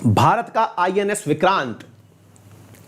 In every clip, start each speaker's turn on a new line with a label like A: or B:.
A: भारत का आईएनएस विक्रांत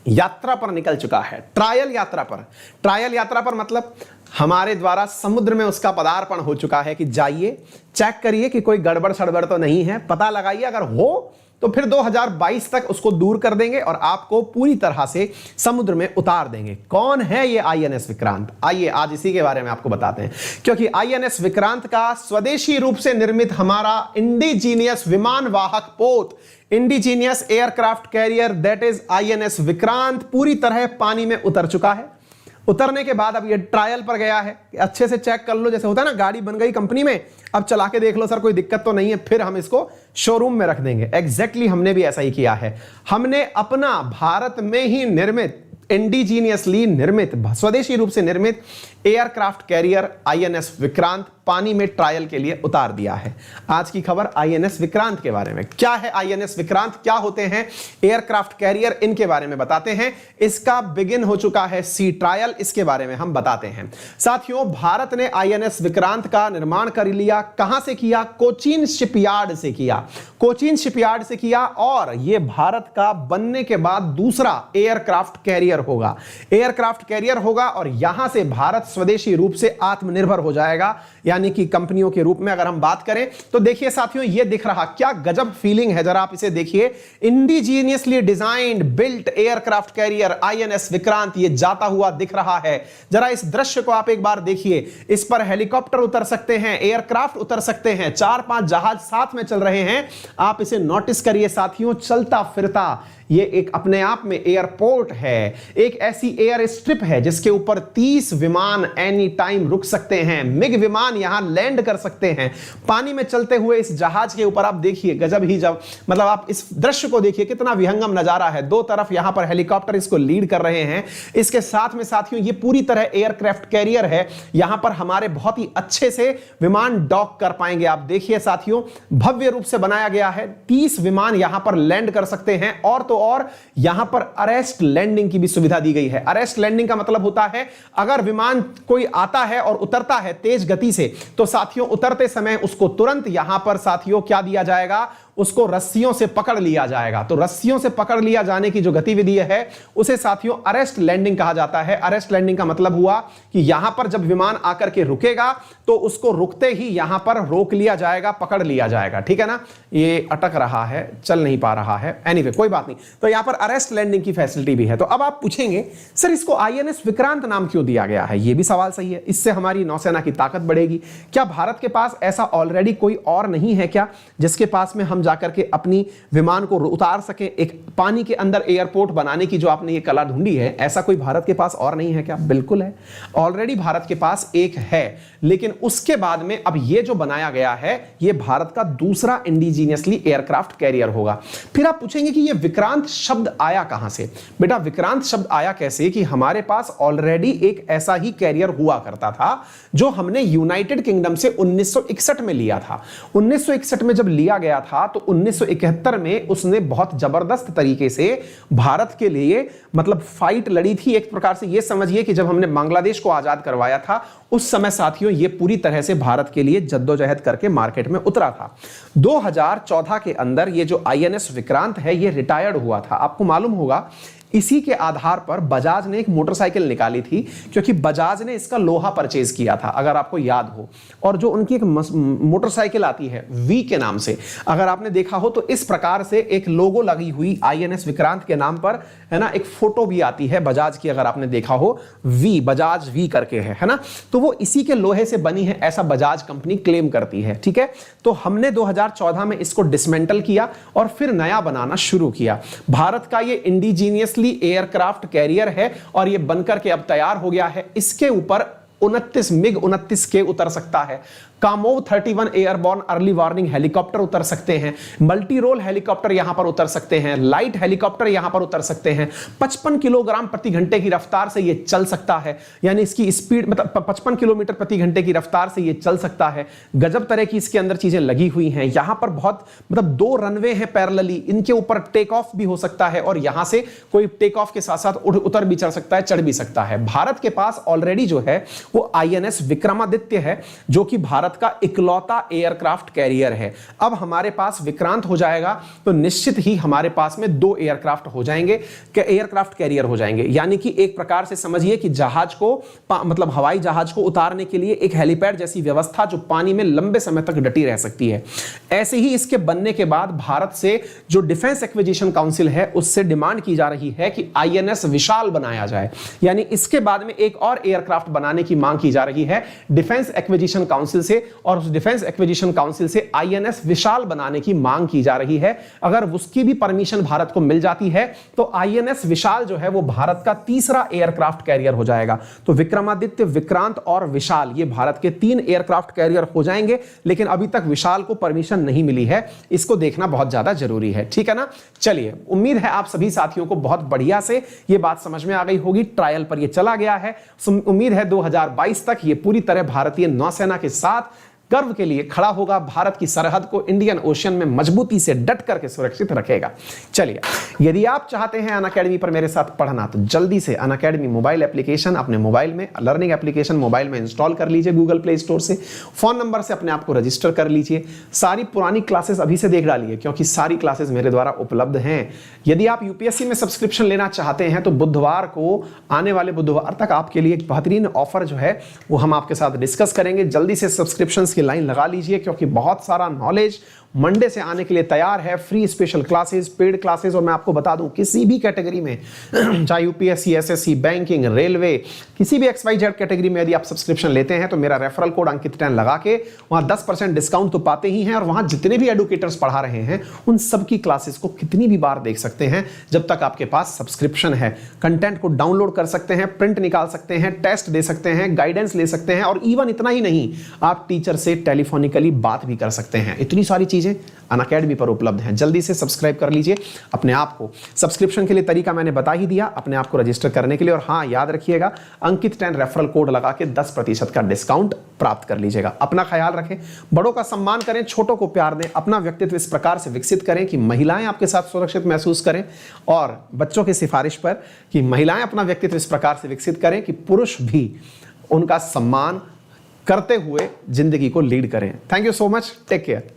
A: यात्रा पर निकल चुका है, ट्रायल यात्रा पर। ट्रायल यात्रा पर मतलब हमारे द्वारा समुद्र में उसका पदार्पण हो चुका है कि जाइए चेक करिए कि कोई गड़बड़ सड़बड़ तो नहीं है, पता लगाइए, अगर हो तो फिर 2022 तक उसको दूर कर देंगे और आपको पूरी तरह से समुद्र में उतार देंगे। कौन है ये आईएनएस विक्रांत? आइए आज इसी के बारे में आपको बताते हैं, क्योंकि आईएनएस विक्रांत का स्वदेशी रूप से निर्मित हमारा इंडिजीनियस विमान वाहक पोत, indigenous aircraft carrier that is INS Vikrant पूरी तरह पानी में उतर चुका है। उतरने के बाद अब ये ट्रायल पर गया है, अच्छे से चेक कर लो, जैसे होता है ना गाड़ी बन गई कंपनी में, अब चला के देख लो सर कोई दिक्कत तो नहीं है, फिर हम इसको शोरूम में रख देंगे। एग्जैक्टली हमने भी ऐसा ही किया है। हमने अपना भारत में ही निर्मित, इंडिजीनियसली निर्मित, स्वदेशी रूप से निर्मित एयरक्राफ्ट कैरियर आईएनएस विक्रांत पानी में ट्रायल के लिए उतार दिया है। आज की खबर आईएनएस विक्रांत के बारे में। क्या है आईएनएस विक्रांत, क्या होते हैं एयरक्राफ्ट कैरियर, इनके बारे में बताते हैं। इसका बिगिन हो चुका है सी ट्रायल, इसके बारे में हम बताते हैं। साथियों, भारत ने आईएनएस विक्रांत का निर्माण कर लिया। कहां से किया? कोचीन शिपयार्ड से किया। कोचीन शिपयार्ड से किया और यह भारत का बनने के बाद दूसरा एयरक्राफ्ट कैरियर होगा। एयरक्राफ्ट कैरियर होगा और यहां से भारत स्वदेशी रूप से आत्मनिर्भर हो जाएगा, यानी कि कंपनियों के रूप में अगर हम बात करें तो देखिए साथियों, ये दिख रहा, क्या गजब फीलिंग है, जरा आप इसे देखिए। Indigenously designed built aircraft carrier INS Vikrant, ये जाता हुआ दिख रहा है। जरा इस दृश्य को आप एक बार देखिए। इस पर हेलीकॉप्टर उतर सकते हैं, एयरक्राफ्ट उतर सकते हैं, 4-5 जहाज साथ में चल रहे हैं। आप इसे नोटिस करिए साथियों, चलता फिरता ये एक अपने आप में एयरपोर्ट है, एक ऐसी एयर स्ट्रिप है जिसके ऊपर 30 विमान एनी टाइम रुक सकते हैं। मिग विमान यहां लैंड कर सकते हैं। पानी में चलते हुए इस जहाज के ऊपर आप देखिए, गजब ही जब मतलब आप इस दृश्य को देखिए, कितना विहंगम नजारा है। दो तरफ यहां पर हेलीकॉप्टर इसको लीड कर रहे हैं। इसके साथ में साथियों ये पूरी तरह एयरक्राफ्ट कैरियर है। यहां पर हमारे बहुत ही अच्छे से विमान डॉक कर पाएंगे। आप देखिए साथियों, भव्य रूप से बनाया गया है। 30 विमान यहां पर लैंड कर सकते हैं और तो और यहां पर अरेस्ट लैंडिंग की भी सुविधा दी गई है। अरेस्ट लैंडिंग का मतलब होता है अगर विमान कोई आता है और उतरता है तेज गति से, तो साथियों उतरते समय उसको तुरंत यहां पर साथियों क्या दिया जाएगा, उसको रस्सियों से पकड़ लिया जाएगा। तो रस्सियों से पकड़ लिया जाने की जो गतिविधि है उसे साथियों अरेस्ट लैंडिंग कहा जाता है। अरेस्ट लैंडिंग का मतलब हुआ कि यहां पर जब विमान आकर के रुकेगा तो उसको रुकते ही यहां पर रोक लिया जाएगा, पकड़ लिया जाएगा। ठीक है ना, ये अटक रहा है, चल नहीं पा रहा है, एनीवे कोई बात नहीं। तो यहां पर अरेस्ट लैंडिंग की फैसिलिटी भी है। तो अब आप पूछेंगे सर इसको आईएनएस विक्रांत नाम क्यों दिया गया है? यह भी सवाल सही है। इससे हमारी नौसेना की ताकत बढ़ेगी। क्या भारत के पास ऐसा ऑलरेडी कोई और नहीं है क्या जिसके पास में हम जाकर के अपनी विमान को उतार सके? एक पानी के अंदर एयरपोर्ट बनाने की जो आपने ये कला ढूंढी है, ऐसा कोई भारत के पास और नहीं है क्या? बिल्कुल है, ऑलरेडी भारत के पास एक है, लेकिन उसके बाद में अब ये जो बनाया गया है ये भारत का दूसरा इंडिजीनियसली एयरक्राफ्ट कैरियर होगा। फिर आप पूछेंगे कि ये विक्रांत शब्द आया कहां से? बेटा विक्रांत शब्द आया कैसे कि हमारे पास ऑलरेडी एक ऐसा ही कैरियर हुआ करता था जो हमने यूनाइटेड किंगडम से 1961 में लिया था। 1961 में जब लिया गया था तो 1971 में उसने बहुत जबरदस्त तरीके से भारत के लिए मतलब फाइट लड़ी थी। एक प्रकार से यह समझिए कि जब हमने बांग्लादेश को आजाद करवाया था उस समय साथियों ये पूरी तरह से भारत के लिए जद्दोजहद करके मार्केट में उतरा था। 2014 के अंदर ये जो आईएनएस विक्रांत है ये रिटायर्ड हुआ था। आपको मालूम होगा इसी के आधार पर बजाज ने एक मोटरसाइकिल निकाली थी, क्योंकि बजाज ने इसका लोहा परचेज किया था अगर आपको याद हो। और जो उनकी एक मोटरसाइकिल आती है वी के नाम से, अगर आपने देखा हो तो इस प्रकार से एक लोगो लगी हुई आईएनएस विक्रांत के नाम पर है ना, एक फोटो भी आती है बजाज की, अगर आपने देखा हो वी, बजाज वी करके है ना, तो वो इसी के लोहे से बनी है ऐसा बजाज कंपनी क्लेम करती है। ठीक है, तो हमने 2014 में इसको डिसमेंटल किया और फिर नया बनाना शुरू किया। भारत का ये इंडिजीनियस एयरक्राफ्ट कैरियर है और यह बनकर के अब तैयार हो गया है। इसके ऊपर 29 मिग 29 के उतर सकता है। Kamov 31 airborne early warning helicopter उतर सकते हैं। मल्टी रोल हेलीकॉप्टर यहां पर उतर सकते हैं। लाइट हेलीकॉप्टर यहां पर उतर सकते हैं। 55 किलोग्राम प्रति घंटे की रफ्तार से यह चल सकता है, यानी इसकी स्पीड मतलब 55 किलोमीटर प्रति घंटे की रफ्तार से यह चल सकता है। गजब तरह की इसके अंदर चीजें लगी हुई हैं। यहां पर बहुत मतलब 2 रनवे हैं पैरेलली, इनके ऊपर टेक ऑफ भी हो सकता है और यहां से कोई टेक ऑफ के साथ साथ उतर भी चढ़ सकता है, चढ़ भी सकता है। भारत के पास ऑलरेडी जो है वो आईएनएस विक्रमादित्य है, जो कि भारत भारत का इकलौता एयरक्राफ्ट कैरियर है। अब हमारे पास विक्रांत हो जाएगा तो निश्चित ही हमारे पास में 2 एयरक्राफ्ट हो जाएंगे, एयरक्राफ्ट कैरियर हो जाएंगे। यानी कि एक प्रकार से समझिए कि जहाज को मतलब हवाई जहाज को उतारने के लिए एक हेलीपैड जैसी व्यवस्था जो पानी में लंबे समय तक डटी रह सकती है। ऐसे ही इसके बनने के बाद भारत से जो डिफेंस एक्विजिशन काउंसिल है उससे डिमांड की जा रही है कि आईएनएस विशाल बनाया जाए। यानी इसके बाद में एक और एयरक्राफ्ट बनाने की मांग की जा रही है डिफेंस एक्विजिशन काउंसिल से, और उस डिफेंस एक्विजिशन काउंसिल से आईएनएस विशाल बनाने की मांग की जा रही है। अगर उसकी भी परमिशन भारत को मिल जाती है तो आईएनएस विशाल जो है वो भारत का तीसरा एयरक्राफ्ट कैरियर हो जाएगा। तो विक्रमादित्य, विक्रांत और विशाल ये भारत के 3 एयरक्राफ्ट कैरियर हो जाएंगे, लेकिन अभी तक विशाल को परमिशन नहीं मिली है। इसको देखना बहुत ज्यादा जरूरी है, ठीक है ना। चलिए, उम्मीद है आप सभी साथियों को बहुत बढ़िया से ये बात समझ में आ गई होगी। ट्रायल पर ये चला गया है। उम्मीद है 2022 तक ये पूरी तरह भारतीय नौसेना के साथ गर्व के लिए खड़ा होगा, भारत की सरहद को इंडियन ओशियन में मजबूती से डट करके सुरक्षित रखेगा। चलिए, यदि आप चाहते हैं अनअकैडमी पर मेरे साथ पढ़ना तो जल्दी से अनअकैडमी मोबाइल एप्लीकेशन अपने मोबाइल में, लर्निंग एप्लीकेशन मोबाइल में इंस्टॉल कर लीजिए गूगल प्ले स्टोर से। फोन नंबर से अपने आप को रजिस्टर कर लीजिए। सारी पुरानी क्लासेस अभी से देख डालिए क्योंकि सारी क्लासेस मेरे द्वारा उपलब्ध हैं। यदि आप यूपीएससी में सब्सक्रिप्शन लेना चाहते हैं तो बुधवार को, आने वाले बुधवार तक आपके लिए एक बेहतरीन ऑफर जो है वो हम आपके साथ डिस्कस करेंगे। जल्दी से सब्सक्रिप्शन लाइन लगा लीजिए क्योंकि बहुत सारा नॉलेज मंडे से आने के लिए तैयार है। Free special classes, paid classes, और मैं आपको बता दूं किसी भी कैटेगरी में चाहे यूपीएससी, एसएससी, बैंकिंग, रेलवे, किसी भी XYZ कैटेगरी में यदि आप सब्सक्रिप्शन लेते हैं तो मेरा रेफरल कोड अंकित 10 लगा के वहां 10% डिस्काउंट तो पाते ही हैं, और वहां जितने भी एडुकेटर्स पढ़ा रहे हैं उन सब की क्लासेस को कितनी भी बार देख सकते हैं जब तक आपके पास सब्सक्रिप्शन है। कंटेंट को डाउनलोड कर सकते हैं, प्रिंट निकाल सकते हैं, टेस्ट दे सकते हैं, गाइडेंस ले सकते हैं, और इवन इतना ही नहीं, आप टीचर से टेलीफोनिकली बात भी कर सकते हैं। इतनी सारी चीजें अनअकैडमी पर उपलब्ध हैं। जल्दी से सब्सक्राइब कर लीजिए अपने आप को। सब्सक्रिप्शन के लिए तरीका मैंने बता ही दिया अपने आप को रजिस्टर करने के लिए, और हाँ, याद रखिएगा अंकित 10 रेफरल कोड लगा के 10% का डिस्काउंट प्राप्त कर लीजिएगा। अपना ख्याल रखें, बड़ों का सम्मान करें, छोटों को प्यार दें, अपना व्यक्तित्व इस प्रकार से विकसित करें कि महिलाएं आपके साथ सुरक्षित महसूस करें, और बच्चों की सिफारिश पर कि महिलाएं अपना व्यक्तित्व इस प्रकार से विकसित करें कि पुरुष भी उनका सम्मान करते हुए जिंदगी को लीड करें। Thank you so much, take care.